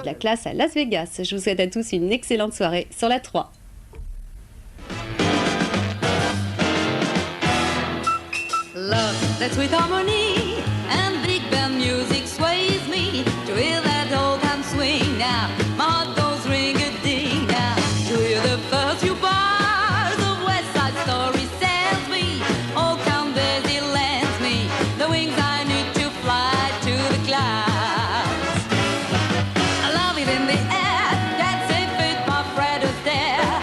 la classe à Las Vegas. Je vous souhaite à tous une excellente soirée sur la 3. Love, that sweet harmony and big band music sways me to hear that old time swing now. My heart goes ring-a-ding now to hear the first few bars of West Side Story sails me. Oh, Count Basie lends me the wings I need to fly to the clouds. I love it in the air, that's a fit my Fred Astaire.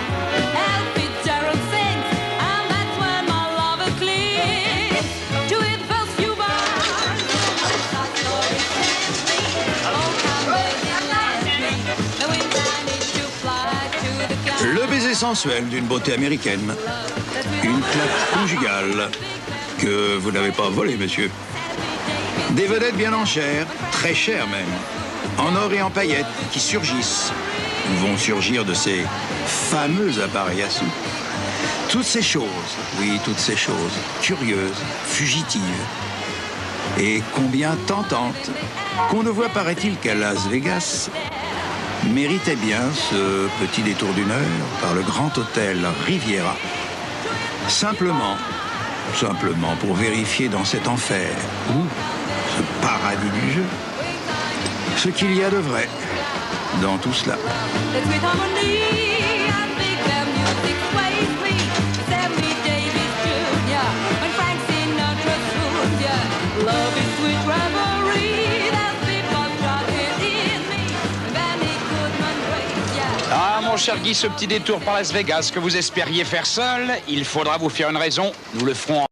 Al Fitzgerald sings, and that's when my lover clears. To hear the first few bars of West Side Story sails me. Oh, Count Basie lends me the wings I need to fly to the clouds. Le baiser sensuel d'une beauté américaine. Une claque conjugale que vous n'avez pas volée, monsieur. Des vedettes bien en chair, très chères même, en or et en paillettes, qui surgissent, ou vont surgir de ces fameux appareils à sous. Toutes ces choses, oui, toutes ces choses, curieuses, fugitives, et combien tentantes, qu'on ne voit, paraît-il, qu'à Las Vegas, méritait bien ce petit détour d'une heure par le grand hôtel Riviera. Simplement pour vérifier dans cet enfer, ou ce paradis du jeu, ce qu'il y a de vrai dans tout cela. That sweet harmony and big band music sways me. Sammy Davis Jr. and Frank Sinatra swoons ya. Love is sweet revelry. That's people talking in me. Benny Goodman breaks ya. Ah, mon cher Guy, ce petit détour par Las Vegas que vous espériez faire seul, il faudra vous faire une raison. Nous le ferons en...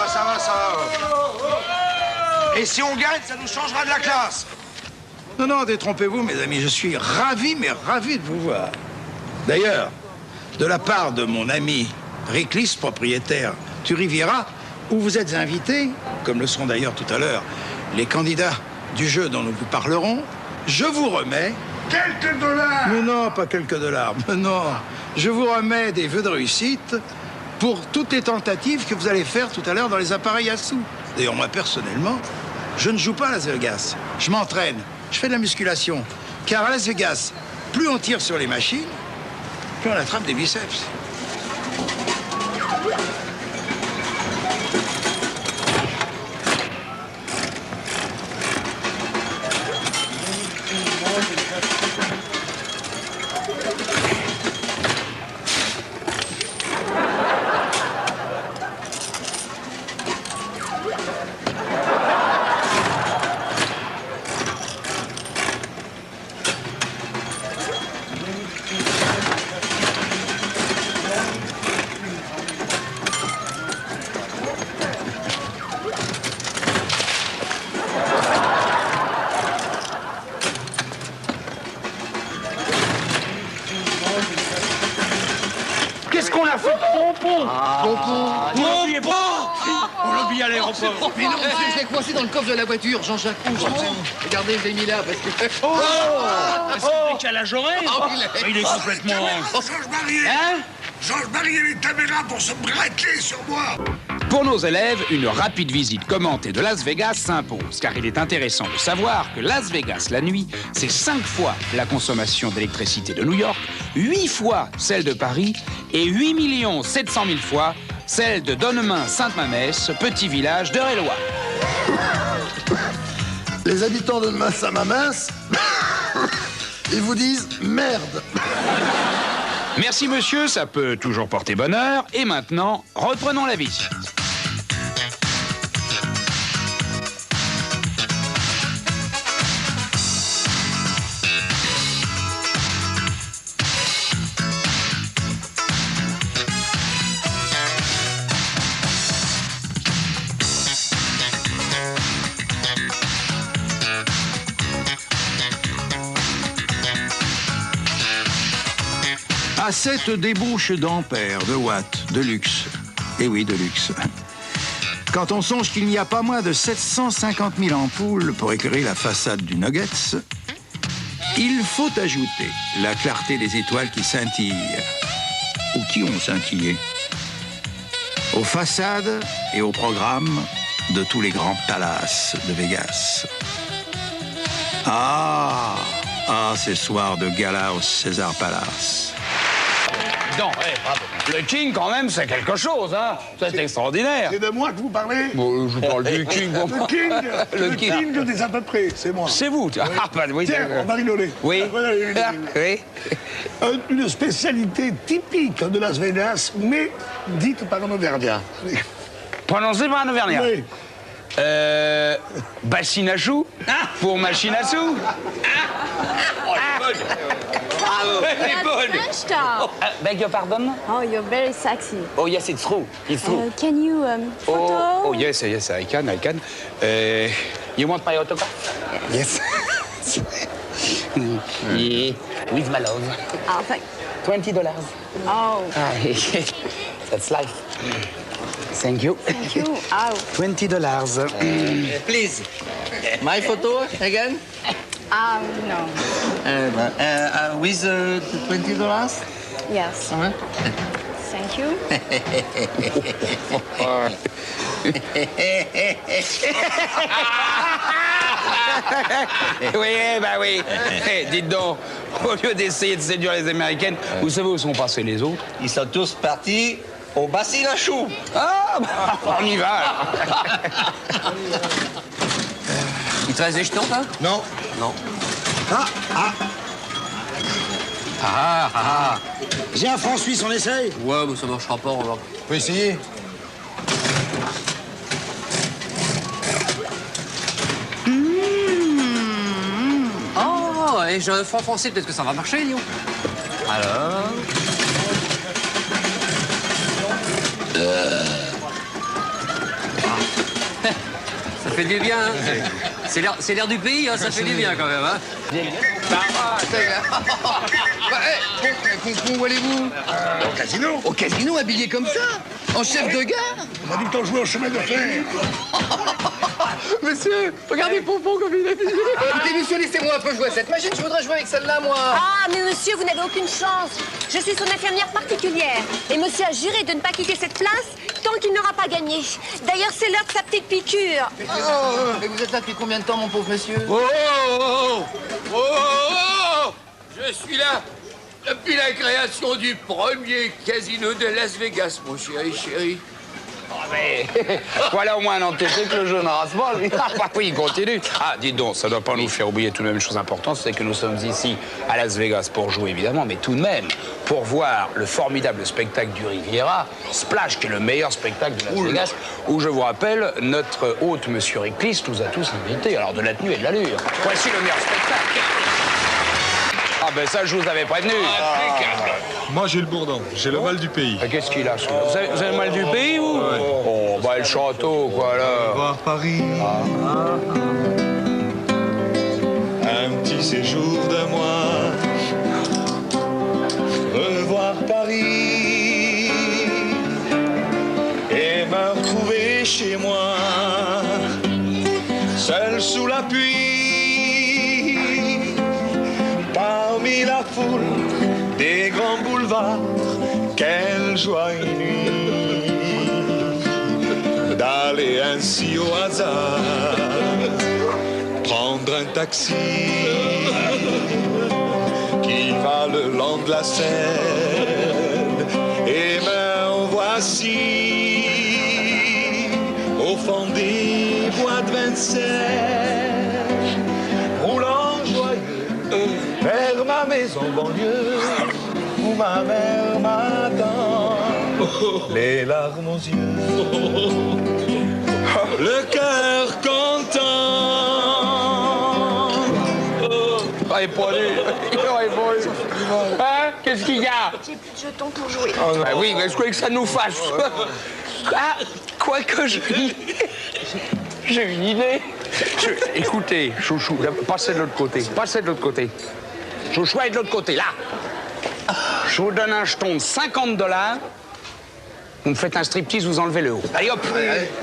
Ça va. Et si on gagne, ça nous changera de la classe. Non, détrompez-vous, mes amis, je suis ravi, mais ravi de vous voir. D'ailleurs, de la part de mon ami Riclis, propriétaire du Riviera, où vous êtes invités, comme le seront d'ailleurs tout à l'heure les candidats du jeu dont nous vous parlerons, je vous remets... Quelques dollars. Mais non, pas quelques dollars, mais non. Je vous remets des vœux de réussite pour toutes les tentatives que vous allez faire tout à l'heure dans les appareils à sous. D'ailleurs, moi, personnellement, je ne joue pas à Las Vegas. Je m'entraîne, je fais de la musculation. Car à Las Vegas, plus on tire sur les machines, plus on attrape des biceps. pompons. N'oubliez pas. On l'oublie à l'aéroport. Mais non, monsieur, je l'ai coincé dans le coffre de la voiture, Jean-Jacques. Regardez, je l'ai mis là parce que... C'est le décalage horaire. Il est complètement... Georges-Marie et les caméras pour se braquer sur moi. Pour nos élèves, une rapide visite commentée de Las Vegas s'impose, car il est intéressant de savoir que Las Vegas, la nuit, c'est 5 fois la consommation d'électricité de New York, 8 fois celle de Paris et 8 700 000 fois celle de Donnemain-Sainte-Mamesse, petit village d'Eure-et-Loir. Les habitants de Sainte-Mamesse, ils vous disent merde. Merci monsieur, ça peut toujours porter bonheur. Et maintenant, reprenons la visite. À cette débouche d'ampères, de watts, de luxe. Eh oui, de luxe. Quand on songe qu'il n'y a pas moins de 750 000 ampoules pour éclairer la façade du Nuggets, il faut ajouter la clarté des étoiles qui scintillent, ou qui ont scintillé, aux façades et aux programmes de tous les grands palaces de Vegas. Ah, ces soirs de gala au César Palace. Non, bravo. Le King, quand même, c'est quelque chose, hein. C'est extraordinaire. C'est de moi que vous parlez? Bon, je parle du King. Bon. Le King des à peu près, c'est moi. C'est vous. Oui. Ah, bah, oui, tiens, on va rigoler. Oui. Oui. Une spécialité typique de Las Vegas, mais dite par un Auvergnat. Prononcé par un Auvergnat. Oui. Bassine à choux pour machine à sous. Bravo. Elle est bonne. French talk. Beg your pardon? Oh, you're very sexy. Oh, yes, it's true. It's true. Can you photo? Oh, yes, I can. You want my autograph? Yes. Yeah, with my love. Oh, thank. $20. Oh. That's life. Thank you. Thank you. Oh. $20. Please, my photo again? No. With $20? Yes. Thank you. Oui, bah oui. Dites donc, au lieu d'essayer de séduire les Américaines, vous savez où sont passés les autres? Ils sont tous partis au bassin à choux. Ah, bah, on y va. Il te reste des jetons, toi? Non. Non. J'ai un franc suisse, on essaye? Ouais, mais ça marchera pas, on va. On peut essayer. Oh, et j'ai un franc français, peut-être que ça va marcher, Lyon. Alors... Ça fait du bien, hein. C'est l'air du pays, hein, ça fait du bien quand même, hein. Où allez-vous? Au casino. Au casino, habillé comme ça? En chef de gare? On m'a dit qu'on jouait au chemin de fer. Monsieur, regardez Pompon comme il est habillé. Écoutez, monsieur, laissez-moi un peu jouer à cette machine. Je voudrais jouer avec celle-là, moi. Ah, mais monsieur, vous n'avez aucune chance. Je suis son infirmière particulière. Et monsieur a juré de ne pas quitter cette place tant qu'il n'aura pas gagné. D'ailleurs, c'est l'heure de sa petite piqûre. Mais vous êtes là depuis combien de temps, mon pauvre monsieur? Je suis là depuis la création du premier casino de Las Vegas, mon chéri. Ah, mais voilà au moins un entêté que le jeu n'arrase pas, lui. Ah, bah oui, il continue. Ah, dites donc, ça ne doit pas nous faire oublier tout de même une chose importante, c'est que nous sommes ici à Las Vegas pour jouer, évidemment, mais tout de même pour voir le formidable spectacle du Riviera, Splash, qui est le meilleur spectacle de Las Vegas, où, je vous rappelle, notre hôte, monsieur Réclisse, nous a tous invités. Alors, de la tenue et de l'allure. Voici le meilleur spectacle. Ah, ben ça, je vous avais prévenu. Moi, j'ai le bourdon. J'ai le mal du pays. Qu'est-ce qu'il a, celui-là? Vous avez le mal du pays, vous? Ouais. Oh, bah, le château, quoi, là. Voir Paris. Un petit séjour de mois. Revoir Paris. la foule des grands boulevards. Quelle joie inouïe d'aller ainsi au hasard, prendre un taxi qui va le long de la Seine. Et me voici au fond des bois de Vincennes, roulant joyeux vers ma maison banlieue, où ma mère m'attend, les larmes aux yeux, le cœur content. Il aurait pas dû. Il aurait pas dû. Hein? Qu'est-ce qu'il y a? J'ai plus de jetons pour jouer. Oh, bah oui, mais je croyais que ça nous fâche. Ah, quoique j'ai une idée. Écoutez, chouchou, passez de l'autre côté. Passez de l'autre côté. Chouchou, allez de l'autre côté, là. Je vous donne un jeton de $50. Vous me faites un striptease, vous enlevez le haut. Allez hop.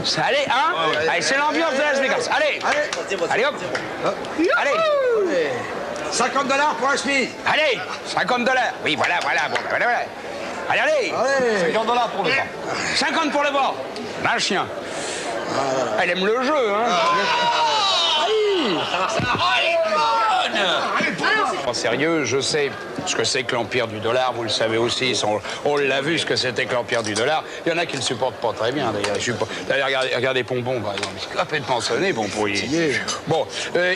Ça, allez, hein? Allez, c'est l'ambiance de Las Vegas. Allez. Allez hop. Allez. $50 pour un SMIC. Allez, $50. Oui, voilà. Bon, voilà. Allez. $50 pour le bord. 50 pour le bord. Là, le chien. Elle aime le jeu, hein. En sérieux, je sais ce que c'est que l'empire du dollar, vous le savez aussi, on l'a vu ce que c'était que l'empire du dollar. Il y en a qui ne le supportent pas très bien, d'ailleurs. D'ailleurs, regardez Pompon, par exemple. C'est complètement sonné, Pompon. Bon,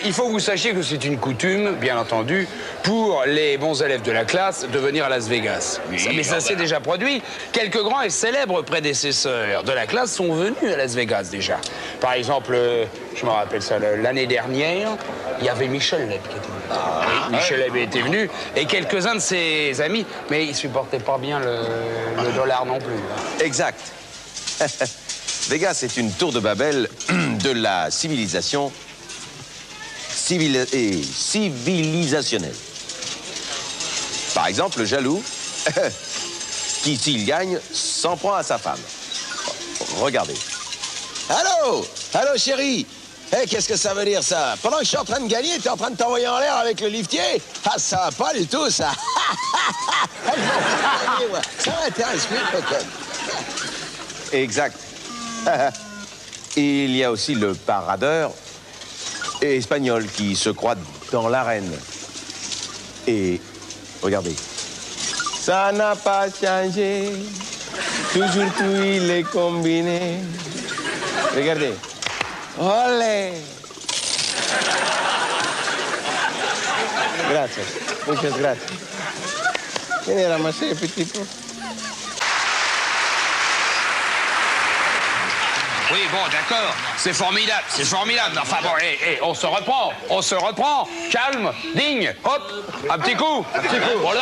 il faut que vous sachiez que c'est une coutume, bien entendu, pour les bons élèves de la classe de venir à Las Vegas. Mais ça s'est déjà produit. Quelques grands et célèbres prédécesseurs de la classe sont venus à Las Vegas, déjà. Par exemple, je me rappelle ça, l'année dernière, il y avait Michel Leb qui était venu. Michel Leb était venu, et quelques-uns de ses amis, mais ils ne supportaient pas bien le dollar non plus. Exact. Vegas est une tour de Babel de la civilisation civilisationnelle. Par exemple, le jaloux, qui, s'il gagne, s'en prend à sa femme. Regardez. Allô? Allô, chérie? Hey, qu'est-ce que ça veut dire, ça? Pendant que je suis en train de gagner, t'es en train de t'envoyer en l'air avec le liftier? Ah, ça va pas du tout, ça. Ça m'intéresse plus, cocotte. Exact. Il y a aussi le paradeur espagnol qui se croit dans l'arène. Et regardez. Ça n'a pas changé. Toujours tout il est combiné. Regardez. Olé. Gracias. Muchas gracias. Vieni a ramasser, petit peu. Oui, bon, d'accord, c'est formidable. Enfin bon, on se reprend. Calme, digne, hop, un petit coup. Bon, allez.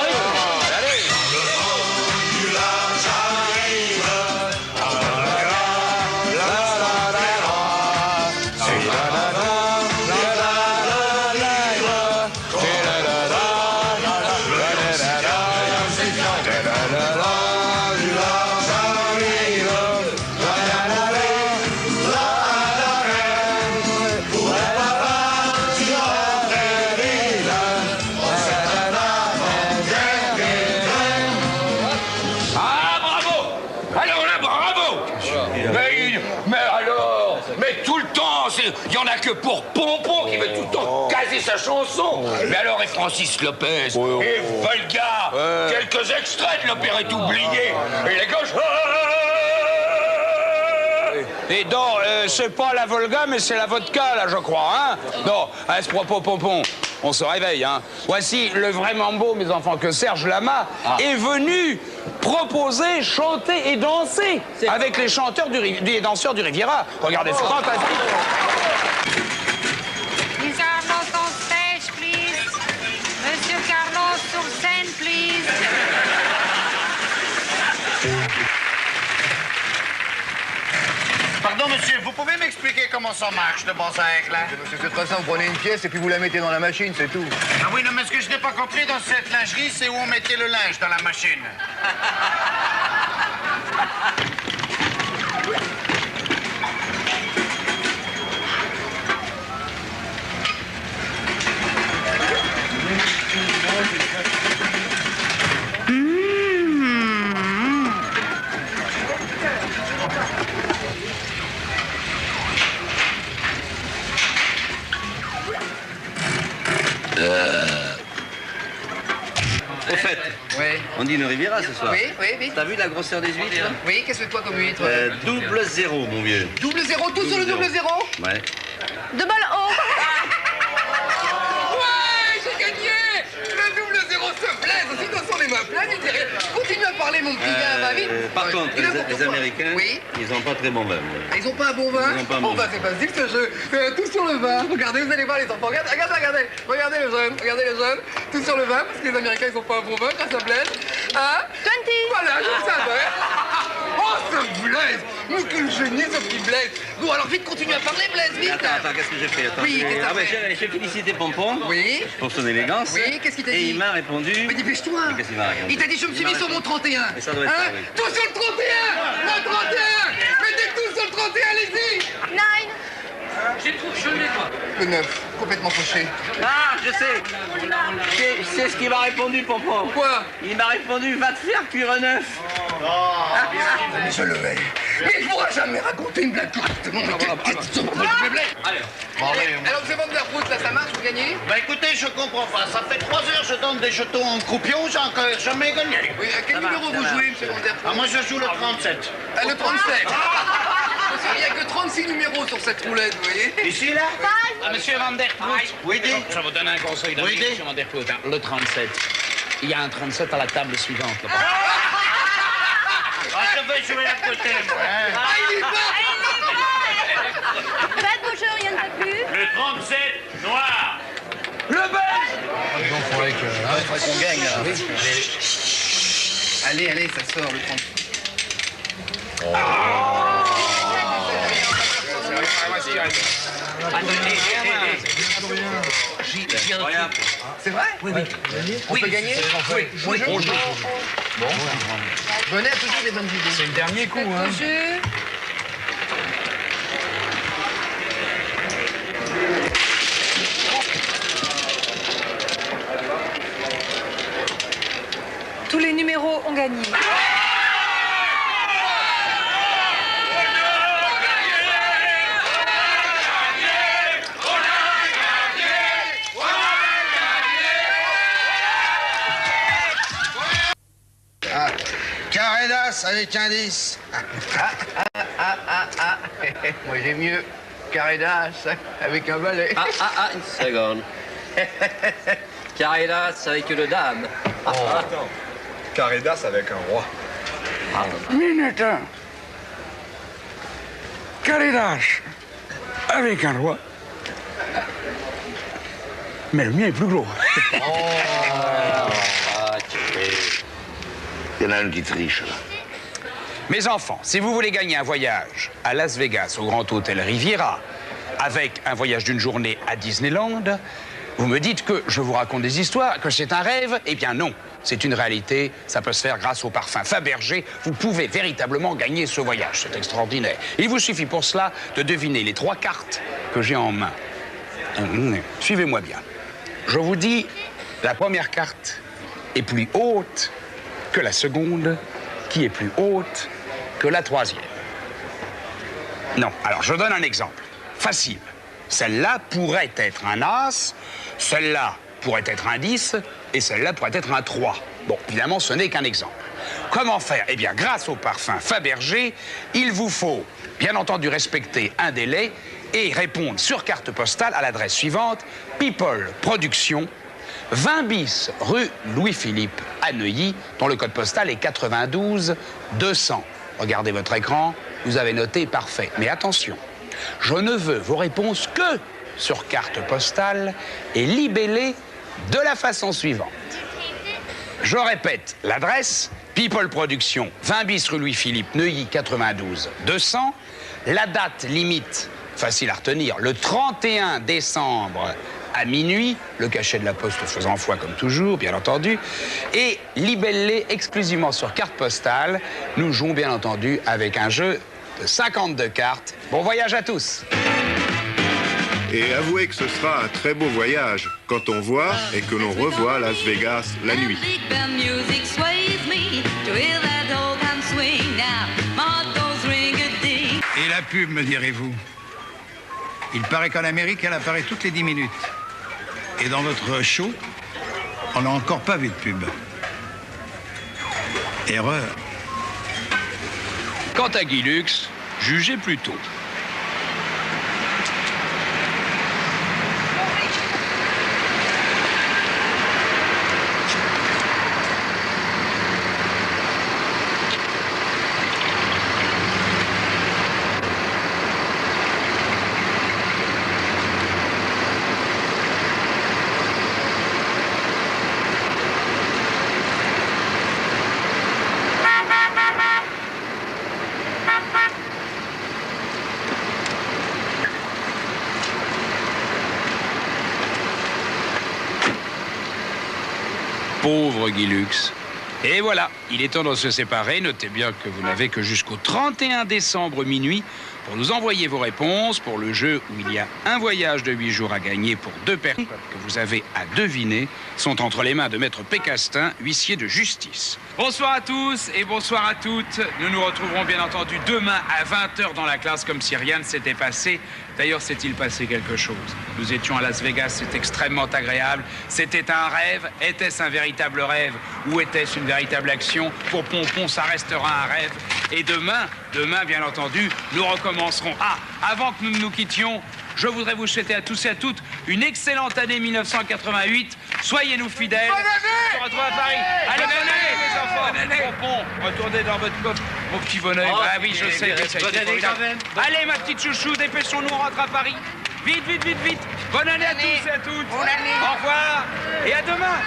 Il y en a que pour Pompon qui veut tout le temps caser sa chanson. Mais alors, et Francis Lopez, et Volga, quelques extraits de l'opérette oubliée, et les gauches... Et donc, c'est pas la Volga, mais c'est la vodka, là, je crois, hein? Non, à ce propos, Pompon, on se réveille, hein? Voici le vrai mambo, mes enfants, que Serge Lama est venu proposer, chanter et danser avec les chanteurs des danseurs du Riviera. Regardez, c'est fantastique. Miss Carlos on stage, please. Monsieur Carlos sur scène, please. Pardon, monsieur, vous pouvez m'expliquer comment ça marche, le bon 5, là? Monsieur, c'est très simple, vous prenez une pièce et puis vous la mettez dans la machine, c'est tout. Ah oui, non, mais ce que je n'ai pas compris dans cette lingerie, c'est où on mettait le linge dans la machine. Au fait, on dîne au Riviera ce soir. Oui. T'as vu la grosseur des huîtres? Oui, qu'est-ce que toi comme huître? Double zéro, mon vieux. Double zéro, tout sur le double zéro? Ouais. Double O. Ouais, j'ai gagné! Le double zéro se plaise, aussi de toute façon on est ma pleine, il dit rien. Continue à parler mon petit gars, va vite. Par contre, les Américains, ils ont pas très bon vin. Ils ont pas un bon vin? Ils ont pas un bon vin. C'est facile ce jeu. Tout sur le vin. Regardez, vous allez voir les enfants. Regardez. Regardez les jeunes. Tout sur le vin, parce que les Américains, ils ont pas un bon vin, grâce à Blaise. Hein? 20. Voilà, je le savais. Oh, ce Blaise! Mais quel génie, ce petit Blaise! Bon, alors vite, continue à parler, Blaise, vite! Attends, qu'est-ce que j'ai fait? Attends, Oui, qu'est-ce que t'as fait? J'ai félicité Pompon. Oui. Pour son élégance. Oui, qu'est-ce qu'il t'a dit? Et il m'a répondu... Mais dépêche-toi! Qu'est-ce qu'il m'a répondu? Il t'a dit, je me suis mis sur mon 31. Mais ça doit être ça, oui. Tout sur le 31! Le 31! Mettez tout sur le 31, allez-y! 9. J'ai trop chelé, moi. Le 9, complètement fauché. Ah, je sais. C'est ce qu'il m'a répondu, Pompon. Quoi? Il m'a répondu, va te faire cuire un œuf. Mais je le vais. Mais il ne pourra jamais raconter une blague correctement. Alors, c'est Van der Poel, là, ça marche, vous gagnez? Bah écoutez, je comprends pas. Ça fait 3 heures je donne des jetons en croupion, j'ai encore jamais gagné. Oui, à quel numéro vous jouez, M. Van der Poel? Ah, moi je joue le 37. Ah, le 37. Il n'y a que 36 numéros sur cette roulette, vous voyez? Ici, là? Ah, monsieur Van der Poel. Oui, dis. Je vous donne un conseil d'amis, Oui, dis. monsieur Van der Poel. Le 37. Il y a un 37 à la table suivante. Là. Ah, je vais jouer à côté, moi. Hein. Ah, il est pas! Faites bouger, rien ne va plus. Le 37, noir. Le belge! Donc, il faudrait qu'on gagne, là. Allez, ça sort, le 37. C'est vrai? Oui. On peut gagner? Oui. On joue. Bon. Venez à toujours des bonnes idées. C'est le dernier coup, hein. Tous les numéros ont gagné. Carré d'as avec un 10. Moi j'ai mieux. Carré d'as avec un valet. Une seconde. Carré d'as avec le dame. Attends. Carré d'as avec un roi. Minute. Carré d'as avec un roi. Mais le mien est plus gros. Il y en a un qui triche, là. Mes enfants, si vous voulez gagner un voyage à Las Vegas, au Grand Hôtel Riviera, avec un voyage d'une journée à Disneyland, vous me dites que je vous raconte des histoires, que c'est un rêve? Eh bien non, c'est une réalité, ça peut se faire grâce au parfum Fabergé. Vous pouvez véritablement gagner ce voyage, c'est extraordinaire. Il vous suffit pour cela de deviner les 3 cartes que j'ai en main. Suivez-moi bien. Je vous dis, la première carte est plus haute que la seconde, qui est plus haute que la troisième. Non, alors je donne un exemple. Facile. Celle-là pourrait être un as, celle-là pourrait être un 10, et celle-là pourrait être un 3. Bon, évidemment, ce n'est qu'un exemple. Comment faire? Eh bien, grâce au parfum Fabergé, il vous faut, bien entendu, respecter un délai et répondre sur carte postale à l'adresse suivante, People Productions, 20 bis rue Louis-Philippe à Neuilly, dont le code postal est 92 200. Regardez votre écran, vous avez noté parfait. Mais attention, je ne veux vos réponses que sur carte postale et libellées de la façon suivante. Je répète l'adresse, People Productions, 20 bis rue Louis-Philippe, Neuilly, 92 200. La date limite, facile à retenir, le 31 décembre à minuit, le cachet de la poste faisant foi comme toujours, bien entendu, et libellé exclusivement sur carte postale. Nous jouons bien entendu avec un jeu de 52 cartes. Bon voyage à tous. Et avouez que ce sera un très beau voyage quand on voit et que l'on revoit Las Vegas la nuit. Et la pub, me direz-vous? Il paraît qu'en Amérique, elle apparaît toutes les 10 minutes. Et dans votre show, on n'a encore pas vu de pub. Erreur. Quant à Guy Lux, jugez plutôt. Pauvre Guy Lux. Et voilà, il est temps de se séparer. Notez bien que vous n'avez que jusqu'au 31 décembre minuit pour nous envoyer vos réponses pour le jeu où il y a un voyage de 8 jours à gagner pour 2 personnes que vous avez à deviner sont entre les mains de Maître Pécastin, huissier de justice. Bonsoir à tous et bonsoir à toutes. Nous nous retrouverons bien entendu demain à 20h dans la classe comme si rien ne s'était passé. D'ailleurs, s'est-il passé quelque chose? Nous étions à Las Vegas, c'est extrêmement agréable. C'était un rêve. Était-ce un véritable rêve ou était-ce une véritable action? Pour Pompon, ça restera un rêve. Et demain, bien entendu, nous recommencerons. Ah, avant que nous nous quittions, je voudrais vous souhaiter à tous et à toutes une excellente année 1988. Soyez-nous fidèles. Bonne année! On se retrouve à Paris. Allez, bonne année, les enfants. Bonne année. Pompon, retournez dans votre coffre. Mon petit bonhomme. Oh, ah oui, je sais. bonne année quand même. Allez, ma petite chouchou, dépêchons-nous, on rentre à Paris. Vite, vite, vite, vite. Bonne année à tous et à toutes. Bonne année. Au revoir. Et à demain.